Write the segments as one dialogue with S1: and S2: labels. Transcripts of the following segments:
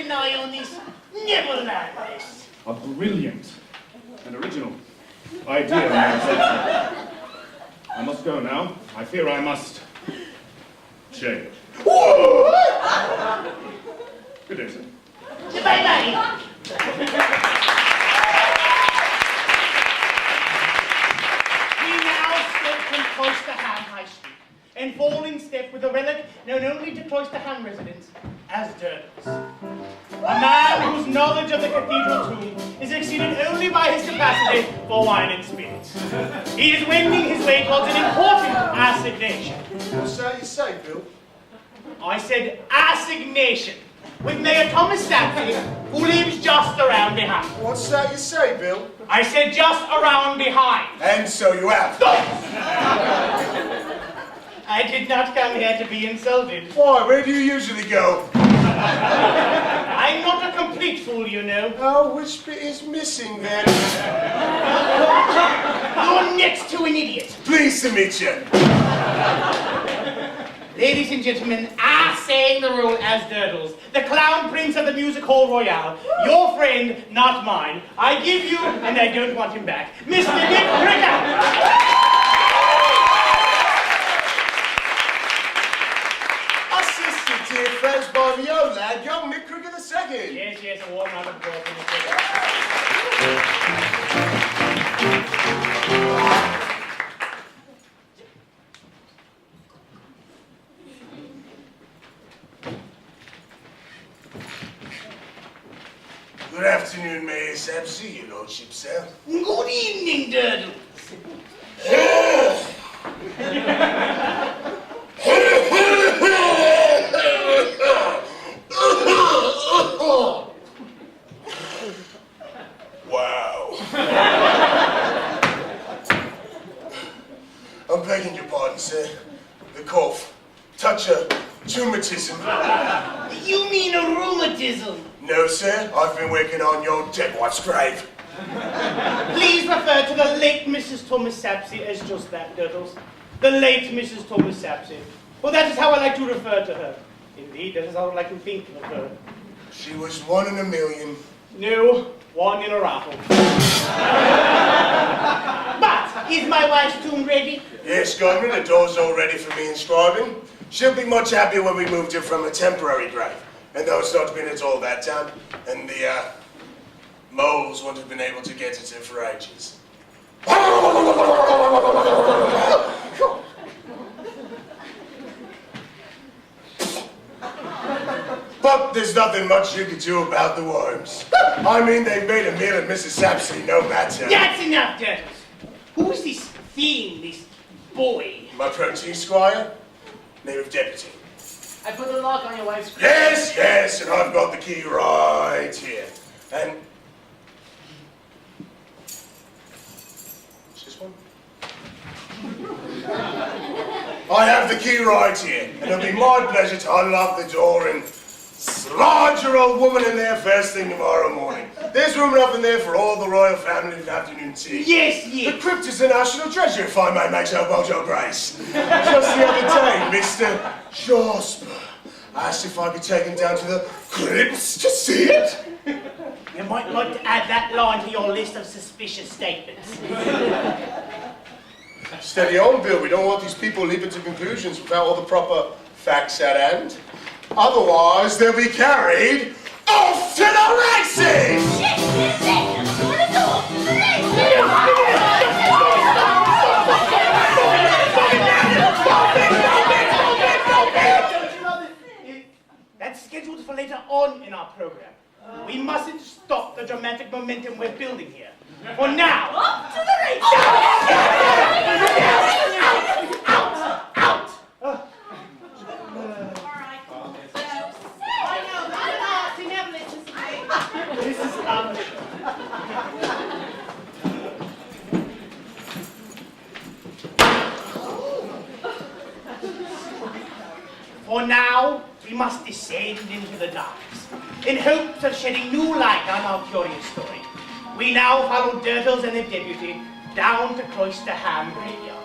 S1: an eye on this Neverland list.
S2: A brilliant and original idea, I must go now. I fear I must change. Good day, sir.
S1: Bye-bye. We now step from Cloisterham High Street and fall in step with a relic known only to Cloisterham residents as Durdles. A man whose knowledge of the cathedral tomb is exceeded only by his capacity for wine and spirits. He is wending his way towards an important assignation.
S3: What's that you say, Bill?
S1: I said assignation with Mayor Thomas Stanley, who lives just around behind.
S3: What's that you say, Bill?
S1: I said just around behind.
S3: And so you have.
S1: I did not come here to be insulted.
S3: Why, where do you usually go?
S1: I'm not a complete fool, you know.
S3: Oh, which bit is missing then?
S1: You're next to an idiot.
S3: Pleased to meet you.
S1: Ladies and gentlemen, I sang the role as Durdles, the clown prince of the music hall royale. Your friend, not mine. I give you, and I don't want him back, Mr. Dick Cricket.
S3: Assisted dear friends by the old lad, young Mick Cricket II.
S1: Yes, a warm round of applause for Mr.
S3: Good afternoon, Mayor Sapsy, your lordship, sir.
S1: Good evening, Durdles.
S3: Wow. I'm begging your pardon, sir. The cough. Touch of rheumatism.
S1: You mean a rheumatism?
S3: No, sir. I've been working on your dead wife's grave.
S1: Please refer to the late Mrs. Thomas Sapsey as just that, Durdles. The late Mrs. Thomas Sapsey. Well, that is how I like to refer to her. Indeed, that is how I like to think of her.
S3: She was 1 in a million.
S1: No, one in a raffle. But, is my wife's tomb ready?
S3: Yes, Governor, the door's all ready for me inscribing. She'll be much happier when we moved her from a temporary grave. And though it's not been at all that time, and the moles won't have been able to get at her for ages. But there's nothing much you can do about the worms. I mean, they've made a meal of Mrs. Sapsey, no matter.
S1: That's enough, Durdles. Who is this thing, this boy?
S3: My protein squire, name of deputy.
S1: I put the lock on your wife's grave.
S3: Yes, and I've got the key right here. And what's this one? I have the key right here, and it'll be my pleasure to unlock the door and slide your old woman in there first thing tomorrow morning. There's room enough in there for all the royal family for afternoon tea.
S1: Yes.
S3: The crypt is a national treasure, if I may make so bold, your grace. Just the other day, Mr. Jasper asked if I could take him down to the crypts to see it.
S1: You might like to add that line to your list of suspicious statements.
S3: Steady on, Bill. We don't want these people leaping to conclusions without all the proper facts at hand. Otherwise, they'll be carried off to the races!
S1: That's scheduled for later on in our program. We mustn't stop the dramatic momentum we're building here. For now, up to the race! Out! This is For now, we must descend into the darkness, in hopes of shedding new light on our curious story. We now follow Durdles and the deputy down to Cloisterham graveyard.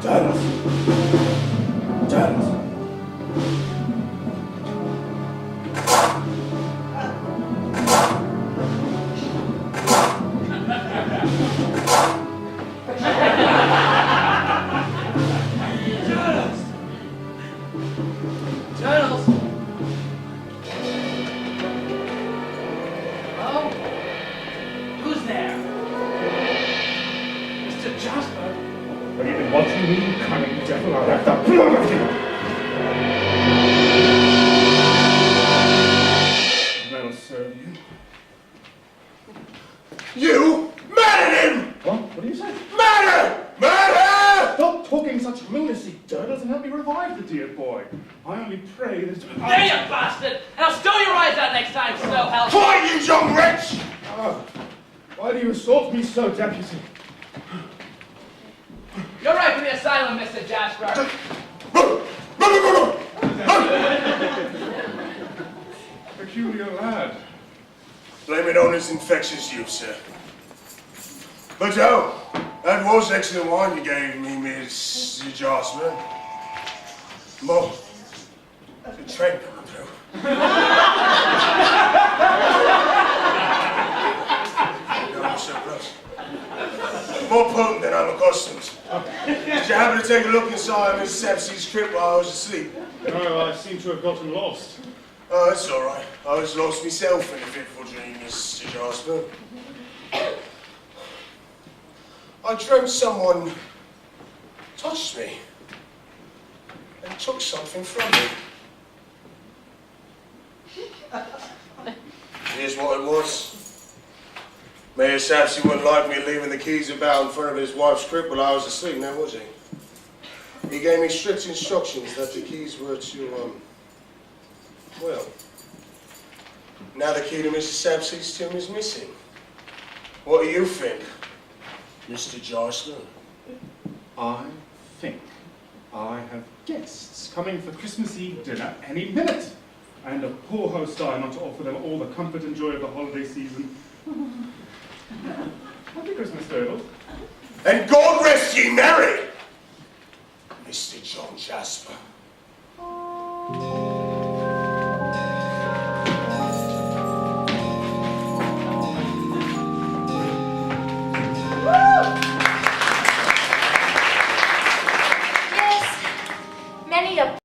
S2: Durdles. Durdles.
S4: Durdles! Hello? Who's there? Mr. Jasper?
S2: Have you been watching me, you cunning devil? I'll have the blood of you! That'll serve you.
S3: You murdered him!
S2: What? What do you say?
S3: Murder! Murder!
S2: Stop talking such lunacy, Durdles, and help me revive the dear boy. I only pray that...
S4: There, you bastard! And I'll stow your eyes out next time, so help.
S3: Quiet, you young wretch!
S2: Ah, why do you assault me so, deputy?
S4: You're right for the asylum, Mr. Jasper.
S2: Peculiar lad.
S3: Blame it on his infectious youth, sir. But oh, that was excellent wine you gave me, Miss Jasper. Mo, that's a train coming through. No, so close. More potent than I'm accustomed. Did you happen to take a look inside Miss Sepsi's crypt while I was asleep?
S2: No, I seem to have gotten lost.
S3: Oh, that's all right. I was lost myself in a fitful dream, Mr. Jasper. I dreamt someone touched me and took something from me. Here's what it was. Mayor Sapsy wouldn't like me leaving the keys about in front of his wife's crypt while I was asleep, now was he? He gave me strict instructions that the keys were to, well, now the key to Mrs. Sapsy's tomb is missing. What do you think, Mr. Jasper?
S2: I think I have guests coming for Christmas Eve dinner any minute. And a poor host I not to offer them all the comfort and joy of the holiday season. Happy Christmas, Durdles.
S3: And God rest ye merry, Mr. John Jasper.
S5: Yes, many a